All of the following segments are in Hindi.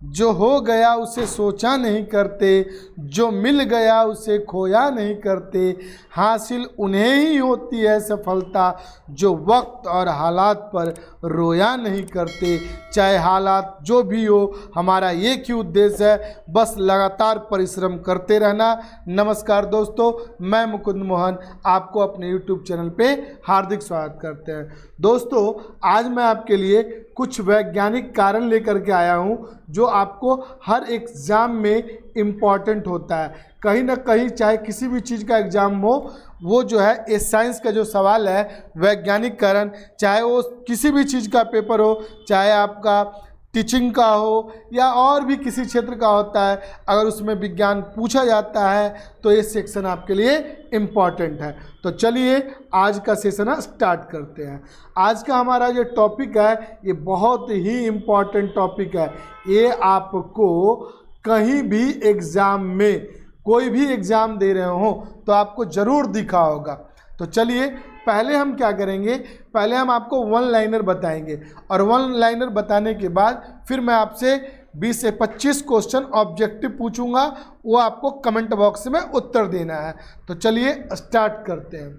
जो हो गया उसे सोचा नहीं करते, जो मिल गया उसे खोया नहीं करते। हासिल उन्हें ही होती है सफलता, जो वक्त और हालात पर रोया नहीं करते। चाहे हालात जो भी हो, हमारा एक ही उद्देश्य है, बस लगातार परिश्रम करते रहना। नमस्कार दोस्तों, मैं मुकुंद मोहन आपको अपने YouTube चैनल पे हार्दिक स्वागत करते हैं। दोस्तों, आज मैं आपके लिए कुछ वैज्ञानिक कारण लेकर के आया हूं जो आपको हर एग्ज़ाम में इम्पॉर्टेंट होता है। कहीं ना कहीं चाहे किसी भी चीज़ का एग्ज़ाम हो, वो जो है ये साइंस का जो सवाल है वैज्ञानिक कारण, चाहे वो किसी भी चीज़ का पेपर हो, चाहे आपका टीचिंग का हो या और भी किसी क्षेत्र का होता है, अगर उसमें विज्ञान पूछा जाता है तो ये सेक्शन आपके लिए इम्पॉर्टेंट है। तो चलिए आज का सेशन स्टार्ट करते हैं। आज का हमारा जो टॉपिक है ये बहुत ही इम्पॉर्टेंट टॉपिक है। ये आपको कहीं भी एग्ज़ाम में, कोई भी एग्ज़ाम दे रहे हो तो आपको ज़रूर दिखा होगा। तो चलिए पहले हम क्या करेंगे, पहले हम आपको वन लाइनर बताएंगे और वन लाइनर बताने के बाद फिर मैं आपसे 20 से 25 क्वेश्चन ऑब्जेक्टिव पूछूंगा, वो आपको कमेंट बॉक्स में उत्तर देना है। तो चलिए स्टार्ट करते हैं।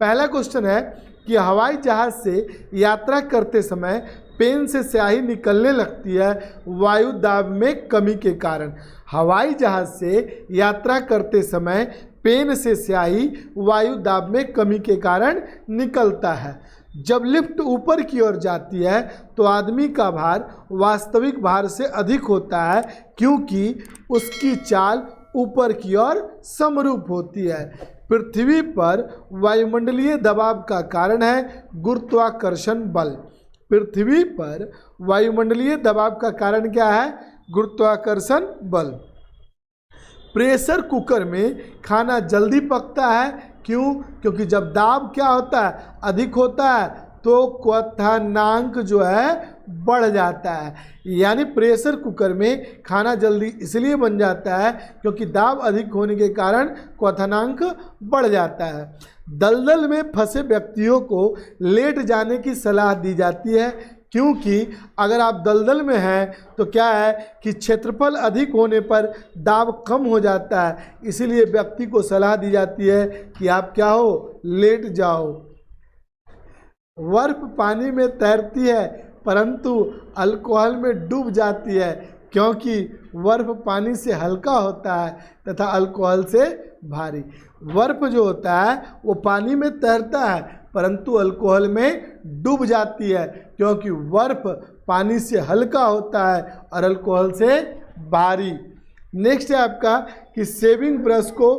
पहला क्वेश्चन है कि हवाई जहाज़ से यात्रा करते समय पेन से स्याही निकलने लगती है वायु दाब में कमी के कारण। हवाई जहाज़ से यात्रा करते समय पेन से स्याही वायु दाब में कमी के कारण निकलता है। जब लिफ्ट ऊपर की ओर जाती है तो आदमी का भार वास्तविक भार से अधिक होता है, क्योंकि उसकी चाल ऊपर की ओर समरूप होती है। पृथ्वी पर वायुमंडलीय दबाव का कारण है गुरुत्वाकर्षण बल। पृथ्वी पर वायुमंडलीय दबाव का कारण क्या है? गुरुत्वाकर्षण बल। प्रेशर कुकर में खाना जल्दी पकता है, क्यों? क्योंकि जब दाब क्या होता है? अधिक होता है, तो क्वथनांक जो है बढ़ जाता है। यानी प्रेशर कुकर में खाना जल्दी इसलिए बन जाता है क्योंकि दाब अधिक होने के कारण क्वथनांक बढ़ जाता है। दलदल में फंसे व्यक्तियों को लेट जाने की सलाह दी जाती है, क्योंकि अगर आप दलदल में हैं तो क्या है कि क्षेत्रफल अधिक होने पर दाब कम हो जाता है, इसीलिए व्यक्ति को सलाह दी जाती है कि आप क्या हो, लेट जाओ। बर्फ पानी में तैरती है परंतु अल्कोहल में डूब जाती है, क्योंकि बर्फ पानी से हल्का होता है तथा अल्कोहल से भारी। बर्फ जो होता है वो पानी में तैरता है परंतु अल्कोहल में डूब जाती है, क्योंकि बर्फ पानी से हल्का होता है और अल्कोहल से भारी। नेक्स्ट है आपका कि सेविंग ब्रश को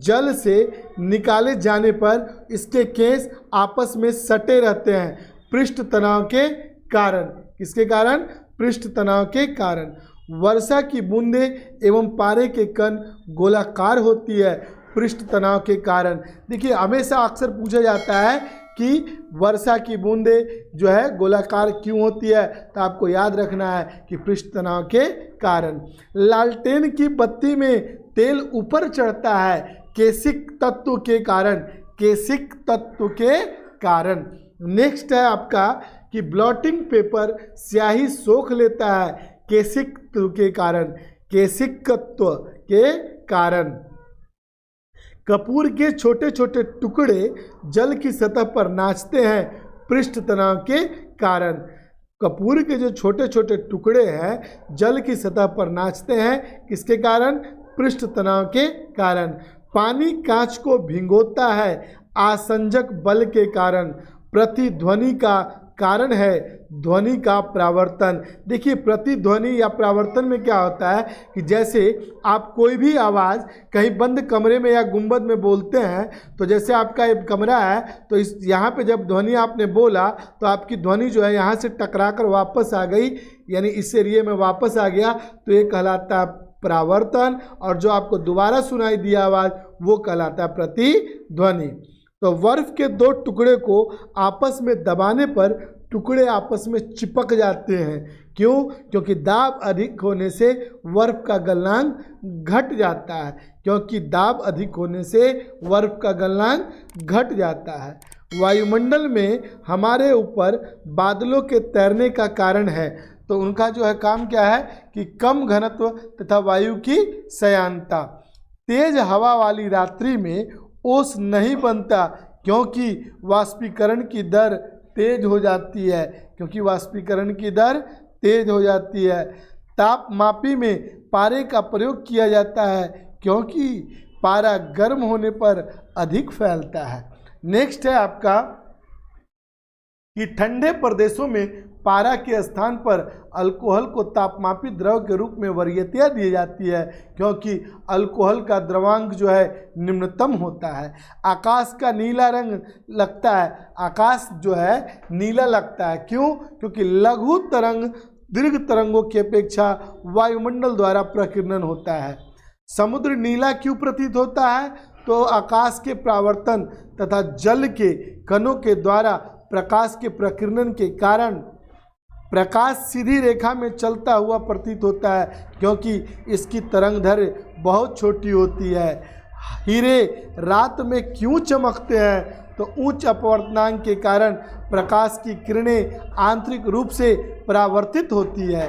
जल से निकाले जाने पर इसके केस आपस में सटे रहते हैं पृष्ठ तनाव के कारण। किसके कारण? पृष्ठ तनाव के कारण। वर्षा की बूंदें एवं पारे के कण गोलाकार होती है पृष्ठ तनाव के कारण। देखिए, हमेशा अक्सर पूछा जाता है कि वर्षा की बूंदें जो है गोलाकार क्यों होती है, तो आपको याद रखना है कि पृष्ठ तनाव के कारण। लालटेन की बत्ती में तेल ऊपर चढ़ता है केशिक तत्व के कारण। केशिक तत्व के कारण। नेक्स्ट है आपका कि ब्लॉटिंग पेपर स्याही सोख लेता है केशिक तत्व के कारण। केशिक तत्व के कारण। कपूर के छोटे छोटे टुकड़े जल की सतह पर नाचते हैं पृष्ठ तनाव के कारण। कपूर के जो छोटे छोटे टुकड़े हैं जल की सतह पर नाचते हैं, किसके कारण? पृष्ठ तनाव के कारण। पानी कांच को भिगोता है आसंजक बल के कारण। प्रतिध्वनि का कारण है ध्वनि का प्रावर्तन। देखिए, प्रतिध्वनि या प्रावर्तन में क्या होता है कि जैसे आप कोई भी आवाज़ कहीं बंद कमरे में या गुंबद में बोलते हैं, तो जैसे आपका एक कमरा है तो इस यहाँ पे जब ध्वनि आपने बोला तो आपकी ध्वनि जो है यहाँ से टकराकर वापस आ गई, यानी इस एरिए में वापस आ गया, तो ये कहलाता है प्रावर्तन। और जो आपको दोबारा सुनाई दिया आवाज़ वो कहलाता है प्रतिध्वनि। तो बर्फ के दो टुकड़े को आपस में दबाने पर टुकड़े आपस में चिपक जाते हैं। क्यों? क्योंकि दाब अधिक होने से बर्फ का गलनांक घट जाता है। क्योंकि दाब अधिक होने से बर्फ का गलनांक घट जाता है। वायुमंडल में हमारे ऊपर बादलों के तैरने का कारण है तो उनका जो है काम क्या है कि कम घनत्व तथा वायु की श्यानता। तेज हवा वाली रात्रि में ओस नहीं बनता क्योंकि वाष्पीकरण की दर तेज हो जाती है, क्योंकि वाष्पीकरण की दर तेज हो जाती है। तापमापी में पारे का प्रयोग किया जाता है क्योंकि पारा गर्म होने पर अधिक फैलता है। नेक्स्ट है आपका कि ठंडे प्रदेशों में पारा के स्थान पर अल्कोहल को तापमापी द्रव के रूप में वरीयता दी जाती है क्योंकि अल्कोहल का द्रवांक जो है निम्नतम होता है। आकाश का नीला रंग लगता है, आकाश जो है नीला लगता है, क्यों? क्योंकि लघु तरंग दीर्घ तरंगों की अपेक्षा वायुमंडल द्वारा प्रकीर्णन होता है। समुद्र नीला क्यों प्रतीत होता है? तो आकाश के परावर्तन तथा जल के कणों के द्वारा प्रकाश के प्रकीर्णन के कारण प्रकाश सीधी रेखा में चलता हुआ प्रतीत होता है क्योंकि इसकी तरंगदैर्घ्य बहुत छोटी होती है। हीरे रात में क्यों चमकते हैं? तो उच्च अपवर्तनांक के कारण प्रकाश की किरणें आंतरिक रूप से परावर्तित होती है।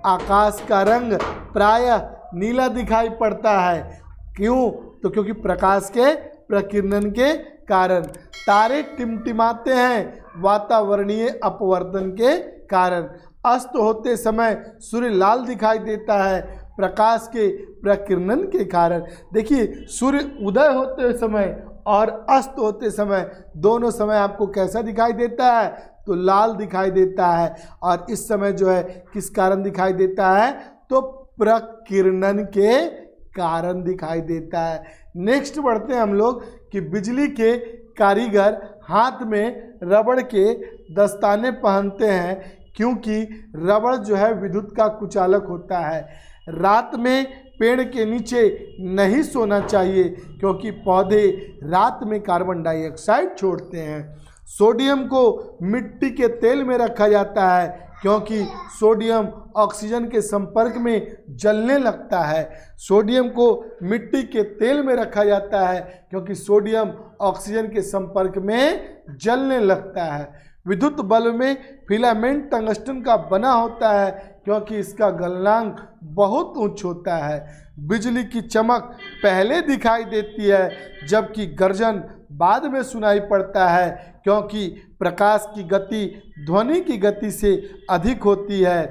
आकाश का रंग प्रायः नीला दिखाई पड़ता है, क्यों? तो क्योंकि प्रकाश के प्रकीर्णन के कारण। तारे टिमटिमाते हैं वातावरणीय अपवर्तन के कारण। अस्त होते समय सूर्य लाल दिखाई देता है प्रकाश के प्रकीर्णन के कारण। देखिए, सूर्य उदय होते समय और अस्त होते समय दोनों समय आपको कैसा दिखाई देता है? तो लाल दिखाई देता है। और इस समय जो है किस कारण दिखाई देता है? तो प्रकीर्णन के कारण दिखाई देता है। नेक्स्ट बढ़ते हैं हम लोग कि बिजली के कारीगर हाथ में रबड़ के दस्ताने पहनते हैं क्योंकि रबड़ जो है विद्युत का कुचालक होता है। रात में पेड़ के नीचे नहीं सोना चाहिए क्योंकि पौधे रात में कार्बन डाइऑक्साइड छोड़ते हैं। सोडियम को मिट्टी के तेल में रखा जाता है क्योंकि सोडियम ऑक्सीजन के संपर्क में जलने लगता है। सोडियम को मिट्टी के तेल में रखा जाता है क्योंकि सोडियम ऑक्सीजन के संपर्क में जलने लगता है। विद्युत बल्ब में फिलामेंट टंगस्टन का बना होता है क्योंकि इसका गलनांक बहुत उच्च होता है। बिजली की चमक पहले दिखाई देती है जबकि गर्जन बाद में सुनाई पड़ता है क्योंकि प्रकाश की गति ध्वनि की गति से अधिक होती है।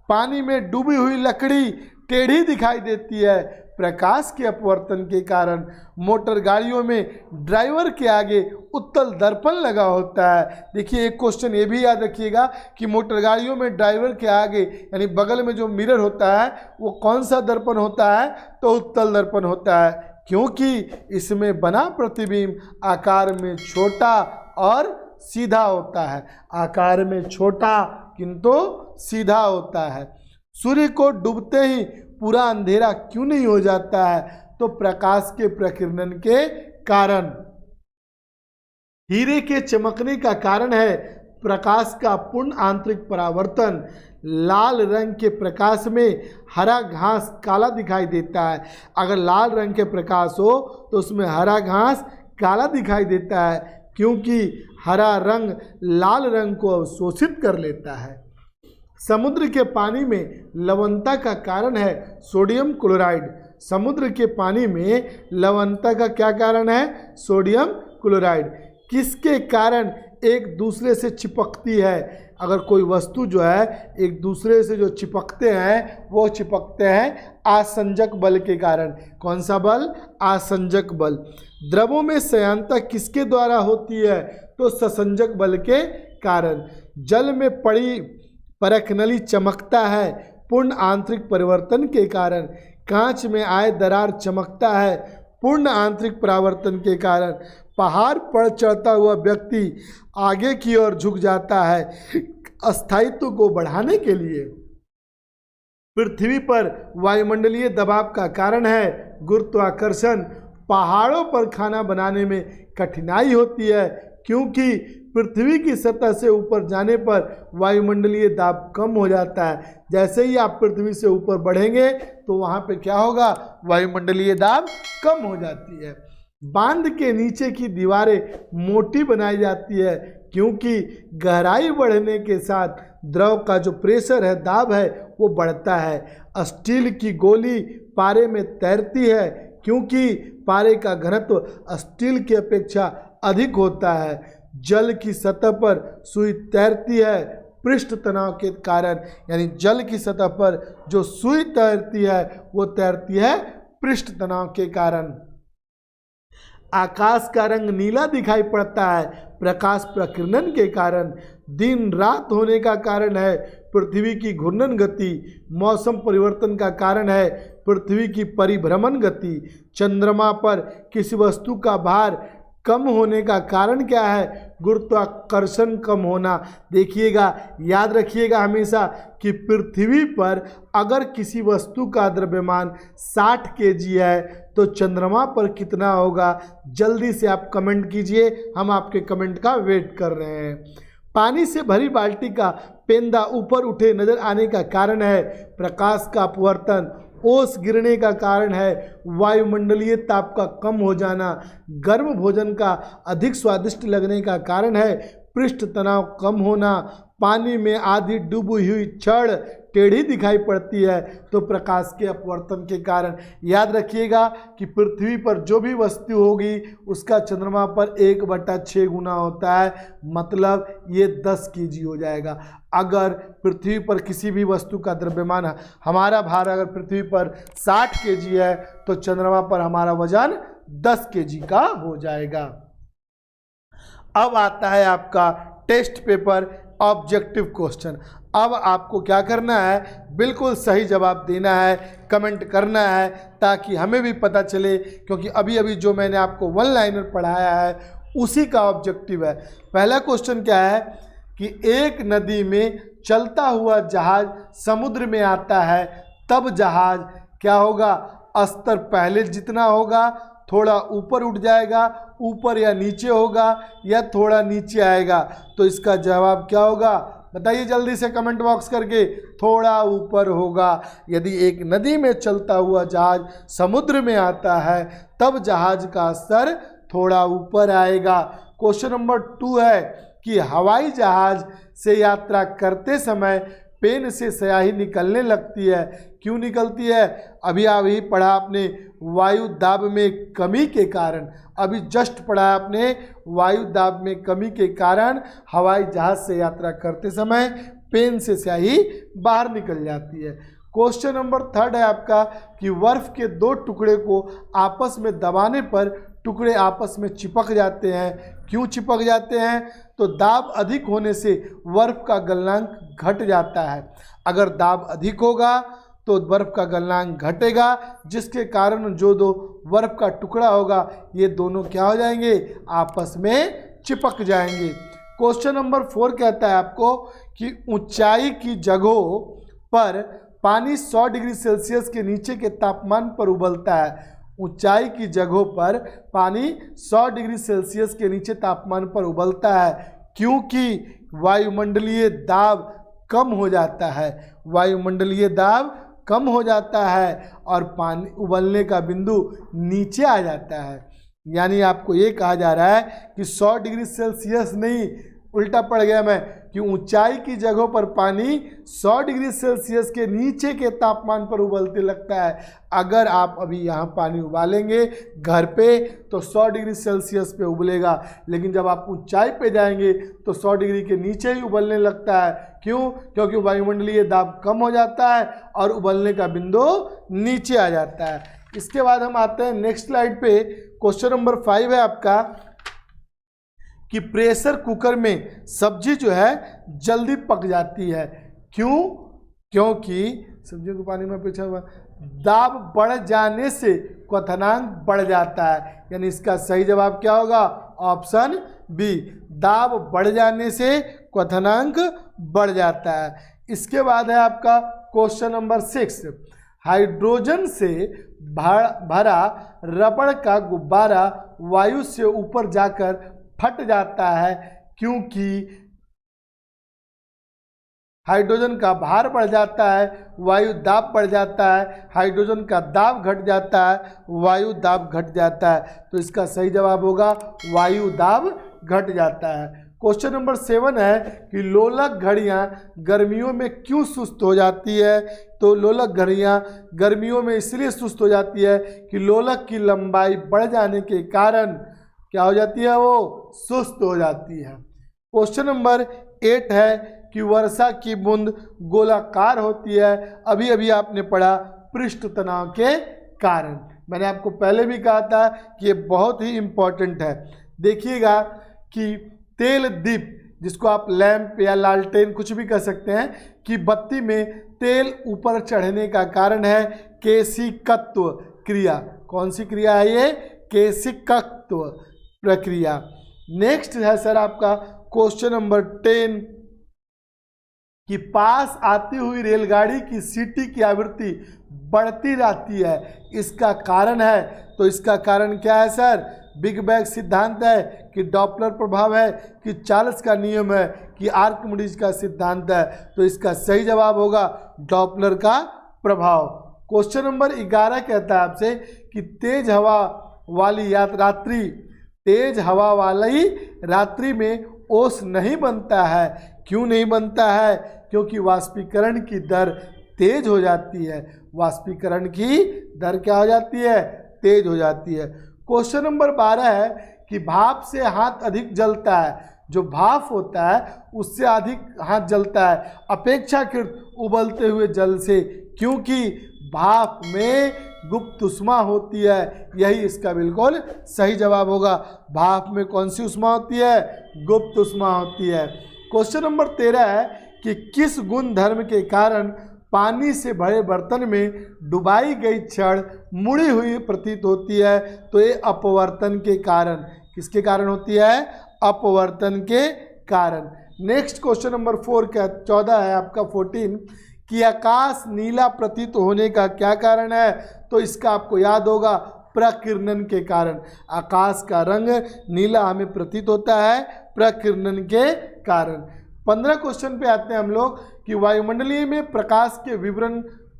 पानी में डूबी हुई लकड़ी टेढ़ी दिखाई देती है प्रकाश के अपवर्तन के कारण। मोटर गाड़ियों में ड्राइवर के आगे उत्तल दर्पण लगा होता है। देखिए, एक क्वेश्चन ये भी याद रखिएगा कि मोटर गाड़ियों में ड्राइवर के आगे यानी बगल में जो मिरर होता है वो कौन सा दर्पण होता है? तो उत्तल दर्पण होता है क्योंकि इसमें बना प्रतिबिंब आकार में छोटा और सीधा होता है। आकार में छोटा किंतु सीधा होता है। सूर्य को डूबते ही पूरा अंधेरा क्यों नहीं हो जाता है? तो प्रकाश के प्रकीर्णन के कारण। हीरे के चमकने का कारण है प्रकाश का पूर्ण आंतरिक परावर्तन। लाल रंग के प्रकाश में हरा घास काला दिखाई देता है। अगर लाल रंग के प्रकाश हो तो उसमें हरा घास काला दिखाई देता है क्योंकि हरा रंग लाल रंग को अवशोषित कर लेता है। समुद्र के पानी में लवणता का कारण है सोडियम क्लोराइड। समुद्र के पानी में लवणता का क्या कारण है? Sodium chloride. किसके कारण एक दूसरे से चिपकती है? अगर कोई वस्तु जो है एक दूसरे से जो चिपकते हैं वो चिपकते हैं आसंजक बल के कारण। कौन सा बल? आसंजक बल। द्रवों में श्यानता किसके द्वारा होती है? तो ससंजक बल के कारण। जल में पड़ी परखनली चमकता है पूर्ण आंतरिक परिवर्तन के कारण। कांच में आए दरार चमकता है पूर्ण आंतरिक परावर्तन के कारण। पहाड़ पर चढ़ता हुआ व्यक्ति आगे की ओर झुक जाता है अस्थायित्व को बढ़ाने के लिए। पृथ्वी पर वायुमंडलीय दबाव का कारण है गुरुत्वाकर्षण। पहाड़ों पर खाना बनाने में कठिनाई होती है क्योंकि पृथ्वी की सतह से ऊपर जाने पर वायुमंडलीय दाब कम हो जाता है। जैसे ही आप पृथ्वी से ऊपर बढ़ेंगे तो वहाँ पे क्या होगा? वायुमंडलीय दाब कम हो जाती है। बांध के नीचे की दीवारें मोटी बनाई जाती है क्योंकि गहराई बढ़ने के साथ द्रव का जो प्रेशर है, दाब है, वो बढ़ता है। स्टील की गोली पारे में तैरती है क्योंकि पारे का घनत्व स्टील की अपेक्षा अधिक होता है। जल की सतह पर सुई तैरती है पृष्ठ तनाव के कारण, यानी जल की सतह पर जो सुई तैरती है वो तैरती है पृष्ठ तनाव के कारण। आकाश का रंग नीला दिखाई पड़ता है प्रकाश प्रकीर्णन के कारण। दिन रात होने का कारण है पृथ्वी की घूर्णन गति। मौसम परिवर्तन का कारण है पृथ्वी की परिभ्रमण गति। चंद्रमा पर किसी वस्तु का भार कम होने का कारण क्या है? गुरुत्वाकर्षण कम होना। देखिएगा, याद रखिएगा हमेशा कि पृथ्वी पर अगर किसी वस्तु का द्रव्यमान 60 केजी है तो चंद्रमा पर कितना होगा? जल्दी से आप कमेंट कीजिए, हम आपके कमेंट का वेट कर रहे हैं। पानी से भरी बाल्टी का पेंदा ऊपर उठे नजर आने का कारण है प्रकाश का अपवर्तन। ओस गिरने का कारण है वायुमंडलीय ताप का कम हो जाना। गर्म भोजन का अधिक स्वादिष्ट लगने का कारण है पृष्ठ तनाव कम होना। पानी में आधी डूबी हुई छड़ टेढ़ी दिखाई पड़ती है तो प्रकाश के अपवर्तन के कारण। याद रखिएगा कि पृथ्वी पर जो भी वस्तु होगी उसका चंद्रमा पर 1/6 गुना होता है, मतलब ये 10 केजी हो जाएगा। अगर पृथ्वी पर किसी भी वस्तु का द्रव्यमान, हमारा भार अगर पृथ्वी पर 60 केजी है तो चंद्रमा पर हमारा वजन 10 केजी का हो जाएगा। अब आता है आपका टेस्ट पेपर ऑब्जेक्टिव क्वेश्चन। अब आपको क्या करना है? बिल्कुल सही जवाब देना है, कमेंट करना है ताकि हमें भी पता चले, क्योंकि अभी अभी जो मैंने आपको वन लाइनर पढ़ाया है उसी का ऑब्जेक्टिव है। पहला क्वेश्चन क्या है कि एक नदी में चलता हुआ जहाज समुद्र में आता है तब जहाज क्या होगा? स्तर पहले जितना होगा थोड़ा ऊपर उठ जाएगा, ऊपर या नीचे होगा या थोड़ा नीचे आएगा। तो इसका जवाब क्या होगा? बताइए जल्दी से कमेंट बॉक्स करके। थोड़ा ऊपर होगा। यदि एक नदी में चलता हुआ जहाज समुद्र में आता है तब जहाज का स्तर थोड़ा ऊपर आएगा। क्वेश्चन नंबर 2 है कि हवाई जहाज से यात्रा करते समय पेन से स्याही निकलने लगती है। क्यों निकलती है? अभी पढ़ा आपने वायु दाब में कमी के कारण। अभी जस्ट पढ़ा आपने वायु दाब में कमी के कारण हवाई जहाज से यात्रा करते समय पेन से स्याही बाहर निकल जाती है। क्वेश्चन नंबर 3 है आपका कि बर्फ के 2 टुकड़े को आपस में दबाने पर टुकड़े आपस में चिपक जाते हैं। क्यों चिपक जाते हैं? तो दाब अधिक होने से बर्फ का गलनांक घट जाता है। अगर दाब अधिक होगा तो बर्फ का गलनांक घटेगा, जिसके कारण जो दो बर्फ का टुकड़ा होगा ये दोनों क्या हो जाएंगे? आपस में चिपक जाएंगे। क्वेश्चन नंबर 4 कहता है आपको कि ऊंचाई की जगहों पर पानी 100 डिग्री सेल्सियस के नीचे के तापमान पर उबलता है। ऊंचाई की जगहों पर पानी 100 डिग्री सेल्सियस के नीचे तापमान पर उबलता है क्योंकि वायुमंडलीय दाब कम हो जाता है। वायुमंडलीय दाब कम हो जाता है और पानी उबलने का बिंदु नीचे आ जाता है। यानी आपको ये कहा जा रहा है कि 100 डिग्री सेल्सियस नहीं, उल्टा पड़ गया मैं, कि ऊंचाई की जगहों पर पानी 100 डिग्री सेल्सियस के नीचे के तापमान पर उबलते लगता है। अगर आप अभी यहाँ पानी उबालेंगे घर पे तो 100 डिग्री सेल्सियस पे उबलेगा, लेकिन जब आप ऊंचाई पे जाएंगे तो 100 डिग्री के नीचे ही उबलने लगता है। क्यों? क्योंकि वायुमंडलीय दाब कम हो जाता है और उबलने का बिंदु नीचे आ जाता है। इसके बाद हम आते हैं नेक्स्ट स्लाइड पे। क्वेश्चन नंबर 5 है आपका कि प्रेशर कुकर में सब्जी जो है जल्दी पक जाती है। क्यों? क्योंकि सब्जियों को पानी में पीछा हुआ दाब बढ़ जाने से क्वथनांक बढ़ जाता है। यानी इसका सही जवाब क्या होगा? ऑप्शन बी, दाब बढ़ जाने से क्वथनांक बढ़ जाता है। इसके बाद है आपका क्वेश्चन नंबर 6, हाइड्रोजन से भरा रबड़ का गुब्बारा वायु से ऊपर जाकर फट जाता है क्योंकि हाइड्रोजन का भार बढ़ जाता है, वायु दाब बढ़ जाता है, हाइड्रोजन का दाब घट जाता है, वायु दाब घट जाता है। तो इसका सही जवाब होगा वायु दाब घट जाता है। क्वेश्चन नंबर 7 है कि लोलक घड़ियां गर्मियों में क्यों सुस्त हो जाती है। तो लोलक घड़ियां गर्मियों में इसलिए सुस्त हो जाती है कि लोलक की लंबाई बढ़ जाने के कारण क्या हो जाती है, वो सुस्त हो जाती है। क्वेश्चन नंबर 8 है कि वर्षा की बूंद गोलाकार होती है। अभी अभी आपने पढ़ा पृष्ठ तनाव के कारण। मैंने आपको पहले भी कहा था कि ये बहुत ही इम्पोर्टेंट है। देखिएगा कि तेल दीप, जिसको आप लैंप या लालटेन कुछ भी कह सकते हैं, कि बत्ती में तेल ऊपर चढ़ने का कारण है केशिकत्व क्रिया। कौन सी क्रिया है ये? केशिकत्व प्रक्रिया। नेक्स्ट है सर आपका क्वेश्चन नंबर 10 कि पास आती हुई रेलगाड़ी की सीटी की आवृत्ति बढ़ती रहती है, इसका कारण है। तो इसका कारण क्या है सर? बिग बैंग सिद्धांत है कि डॉपलर प्रभाव है कि चार्ल्स का नियम है कि आर्किमिडीज का सिद्धांत है। तो इसका सही जवाब होगा डॉपलर का प्रभाव। क्वेश्चन नंबर 11 कहता है आपसे कि तेज हवा वाली रात्रि में ओस नहीं बनता है। क्यों नहीं बनता है? क्योंकि वाष्पीकरण की दर तेज हो जाती है। वाष्पीकरण की दर क्या हो जाती है? तेज हो जाती है। क्वेश्चन नंबर 12 है कि भाप से हाथ अधिक जलता है। जो भाप होता है उससे अधिक हाथ जलता है अपेक्षाकृत उबलते हुए जल से, क्योंकि भाप में गुप्त उष्मा होती है। यही इसका बिल्कुल सही जवाब होगा। भाप में कौन सी उष्मा होती है? गुप्त उष्मा होती है। क्वेश्चन नंबर 13 है कि किस गुण धर्म के कारण पानी से भरे बर्तन में डुबाई गई छड़ मुड़ी हुई प्रतीत होती है। तो ये अपवर्तन के कारण। किसके कारण होती है? अपवर्तन के कारण। नेक्स्ट क्वेश्चन नंबर 14 है आपका 14 कि आकाश नीला प्रतीत होने का क्या कारण है। तो इसका आपको याद होगा प्रकिरणन के कारण। आकाश का रंग नीला हमें प्रतीत होता है प्रकिरणन के कारण। 15 क्वेश्चन पे आते हैं हम लोग कि वायुमंडलीय में प्रकाश के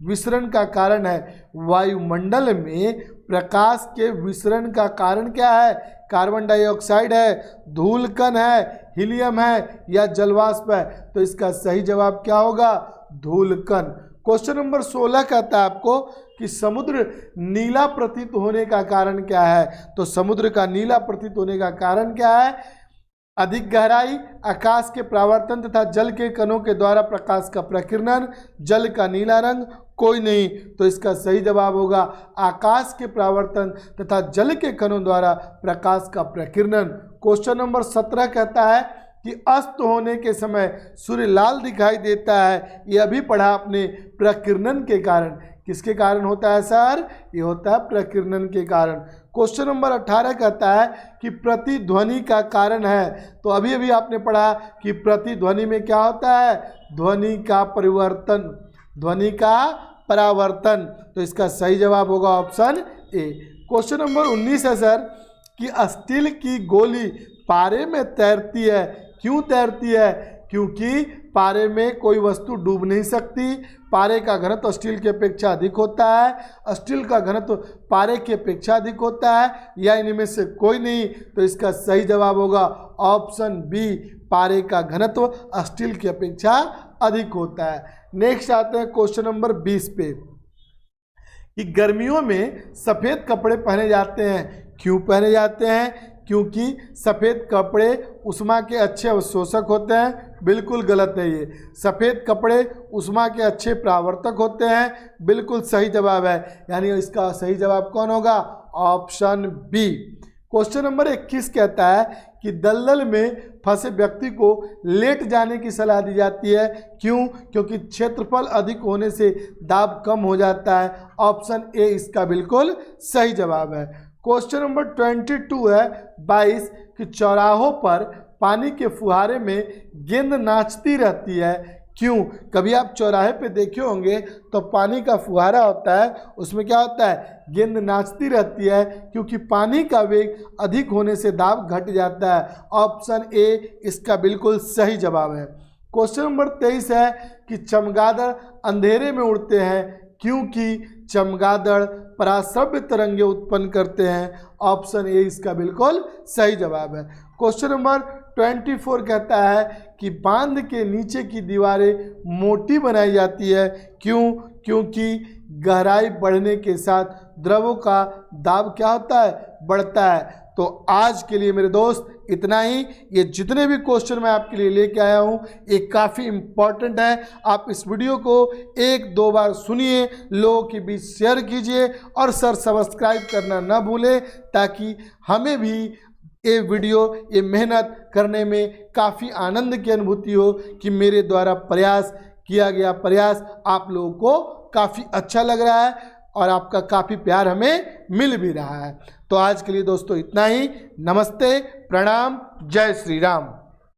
विसरण का कारण है। वायुमंडल में प्रकाश के विसरण का कारण क्या है? कार्बन डाइऑक्साइड है, धूल कण है, हीलियम है या जलवाष्प है। तो इसका सही जवाब क्या होगा? धूल कण। क्वेश्चन नंबर 16 कहता है आपको कि समुद्र नीला प्रतीत होने का कारण क्या है। तो समुद्र का नीला प्रतीत होने का कारण क्या है? अधिक गहराई, आकाश के परावर्तन तथा जल के कणों के द्वारा प्रकाश का प्रकीर्णन, जल का नीला रंग, कोई नहीं। तो इसका सही जवाब होगा आकाश के परावर्तन तथा जल के कणों द्वारा प्रकाश का प्रकीर्णन। क्वेश्चन नंबर 17 कहता है कि अस्त होने के समय सूर्य लाल दिखाई देता है। ये अभी पढ़ा आपने प्रकीर्णन के कारण। किसके कारण होता है सर? ये होता है प्रकीर्णन के कारण। क्वेश्चन नंबर 18 कहता है कि प्रतिध्वनि का कारण है। तो अभी अभी आपने पढ़ा कि प्रतिध्वनि में क्या होता है? ध्वनि का परिवर्तन, ध्वनि का परावर्तन। तो इसका सही जवाब होगा ऑप्शन ए। क्वेश्चन नंबर 19 है सर कि स्टील की गोली पारे में तैरती है। क्यों तैरती है? क्योंकि पारे में कोई वस्तु डूब नहीं सकती। पारे का घनत्व स्टील की अपेक्षा अधिक होता है। स्टील का घनत्व पारे की अपेक्षा अधिक होता है, या इनमें से कोई नहीं। तो इसका सही जवाब होगा ऑप्शन बी, पारे का घनत्व स्टील की अपेक्षा अधिक होता है। नेक्स्ट आते हैं क्वेश्चन नंबर 20 पे कि गर्मियों में सफ़ेद कपड़े पहने जाते हैं। क्यों पहने जाते हैं? क्योंकि सफ़ेद कपड़े उष्मा के अच्छे अवशोषक होते हैं। बिल्कुल गलत है ये। सफ़ेद कपड़े उष्मा के अच्छे परावर्तक होते हैं। बिल्कुल सही जवाब है, यानी इसका सही जवाब कौन होगा? Option B. क्वेश्चन नंबर 21 कहता है कि दलदल में फंसे व्यक्ति को लेट जाने की सलाह दी जाती है। क्यों? क्योंकि क्षेत्रफल अधिक होने से दाब कम हो जाता है। ऑप्शन ए इसका बिल्कुल सही जवाब है। क्वेश्चन नंबर 22 है 22 कि चौराहों पर पानी के फुहारे में गेंद नाचती रहती है। क्यों? कभी आप चौराहे पे देखे होंगे तो पानी का फुहारा होता है, उसमें क्या होता है? गेंद नाचती रहती है, क्योंकि पानी का वेग अधिक होने से दाब घट जाता है। ऑप्शन ए इसका बिल्कुल सही जवाब है। क्वेश्चन नंबर 23 है कि चमगादड़ अंधेरे में उड़ते हैं। क्योंकि चमगादड़ पराश्रव्य तरंगे उत्पन्न करते हैं। ऑप्शन ए इसका बिल्कुल सही जवाब है। क्वेश्चन नंबर 24 कहता है कि बांध के नीचे की दीवारें मोटी बनाई जाती है। क्यों? क्योंकि गहराई बढ़ने के साथ द्रवों का दाब क्या होता है? बढ़ता है। तो आज के लिए मेरे दोस्त इतना ही। ये जितने भी क्वेश्चन मैं आपके लिए लेके आया हूँ ये काफ़ी इम्पॉर्टेंट है। आप इस वीडियो को 1-2 बार सुनिए, लोगों के बीच शेयर कीजिए और सब्सक्राइब करना ना भूलें, ताकि हमें भी ये वीडियो, ये मेहनत करने में काफ़ी आनंद की अनुभूति हो कि मेरे द्वारा प्रयास किया गया प्रयास आप लोगों को काफ़ी अच्छा लग रहा है और आपका काफ़ी प्यार हमें मिल भी रहा है। तो आज के लिए दोस्तों इतना ही। नमस्ते, प्रणाम, जय श्री राम।